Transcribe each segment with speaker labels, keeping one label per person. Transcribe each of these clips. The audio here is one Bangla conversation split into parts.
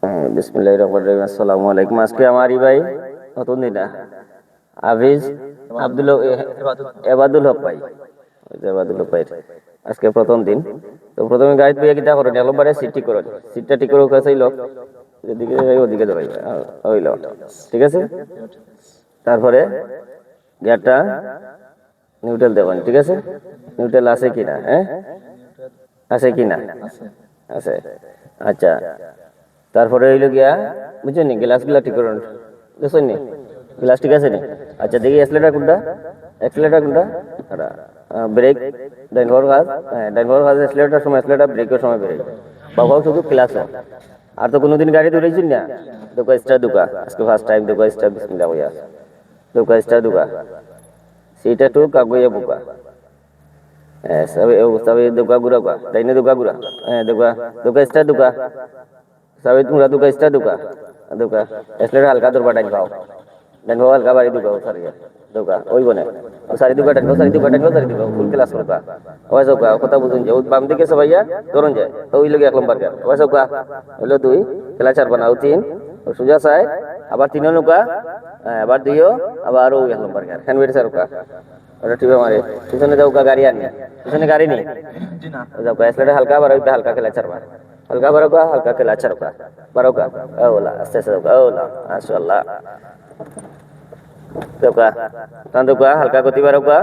Speaker 1: হ্যাঁ, বিসমিল্লাহির রহমানির রহিম। আসসালামু আলাইকুম। আজকে আমারই ভাই নতুন দিনা হাফিজ আব্দুল এবাদুল হক ভাই, ওই যে এবাদুল হক ভাই আজকে প্রথম দিন। তো প্রথমে গাড়ি বইয়া কিতা করেন, একবারে সিট ঠিক করেন, সিটটা ঠিক করে কাছেই লোক এদিকে যাই ওদিকে যাই হইল, ঠিক আছে। তারপরে গিয়ারটা নিউট্রাল দেবেন, ঠিক আছে। নিউট্রাল আছে কিনা, হ্যাঁ আছে কিনা, আছে। আচ্ছা, তারপরে হইলো গিয়া বুঝছেন নি, গ্লাস গুলা ঠিক করুন, বুঝছেন নি, গ্লাস ঠিক আছে নি। আচ্ছা, দেখি এক্সেলেটার কোনটা, এক্সেলেটার কোনটা, ব্রেক ডাইন ফর কাজ, হ্যাঁ ডাইন ফর কাজ, এক্সেলেটার সময় এক্সেলেটার, ব্রেকের সময় ব্রেক, বাবাও শুধু ক্লাস হয়। আর তো কোনোদিন গাড়ি ধরেছেন না, দোকা স্টার দুকা, আজকে ফার্স্ট টাইম দোকা স্টার, বিসমিল্লাহ কইয়া দোকা স্টার দুকা, সেইটা তো কাগইয়া বুকা, হ্যাঁ সবে সবে দোকা গুড়া কা ডাইনে দোকা গুড়া, হ্যাঁ দোকা দোকা স্টার দুকা, সবে তোমরা দোকা স্টার দুকা, দোকা এক্সেলেটার হালকা ধরবা, ডাইন পাও, ডাইন পাও হালকা বাড়ি দুকা সারি দোকা ওই বনে সারি দুকা, ডাইন পাও সারি দুকা, ডাইন পাও সারি দুকা, ফুল ক্লাস করবা। ওই সকা কথা বুঝুন যে বাম দিকে সবাইয়া ধরুন যায়, তো ওই লগে এক নম্বর গার, ওই সকা হইলো দুই, খেলা চার বানাও তিন, ও সুজা চাই, আবার তিনও নৌকা, আবার দুইও, আবার ও এক নম্বর গার, হ্যান্ড বেড়ে সারুকা, ওটা টিপে মারে, পিছনে যাও গাড়ি আনি, পিছনে গাড়ি নেই, যাও এক্সেলেটার হালকা বাড়াও, হালকা খেলা চারবা, হালকা বারোকা, হালকা খেলা চারকা বারোকা, ওলা আস্তে আস্তে ওলা, মাশাআল্লাহ দোকা কান দোকা হালকা গতি বারোকা,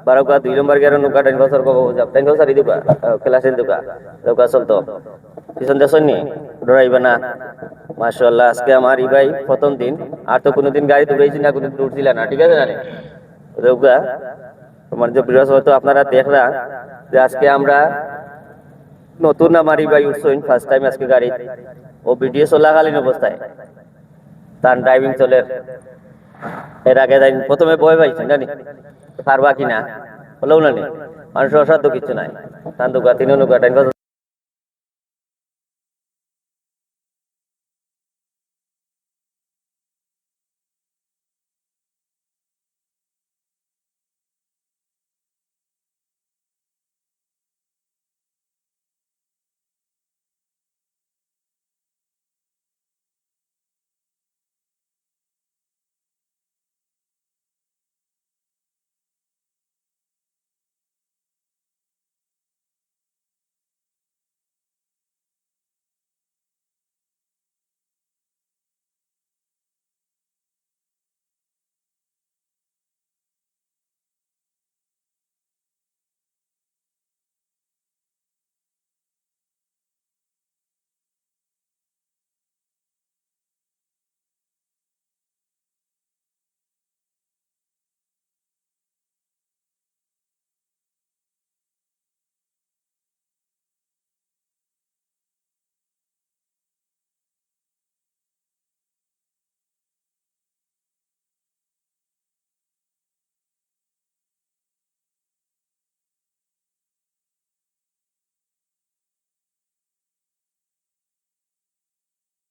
Speaker 1: বারোকা দুই নম্বর গিয়ার নৌকা ডাইন বছর কো যাব, ডাইন বছর সারি দোকা, খেলা সেন দোকা, দোকা চলতো পিছন দেশন নি ডরাইবা না। মাশাআল্লাহ, আজকে আমার ই ভাই প্রথম দিন, আর তো কোনোদিন গাড়ি দৌড়াইছি না, কোনোদিন দৌড়ছিল না, ঠিক আছে জানি দোকা। তোমার যে প্রিয় হয়তো আপনারা দেখরা যে আজকে আমরা নতুন আমার ই ভাই উঠছেন ফার্স্ট টাইম আজকে গাড়ি, ও ভিডিও চলাকালীন অবস্থায় তার ড্রাইভিং চলে, এর আগে প্রথমে ভয় পাইছেন জানি পারবা কিনা, হলেও না মানুষ অসাধ্য কিছু নাই, তান দোকা তিনও নৌকা ডাইন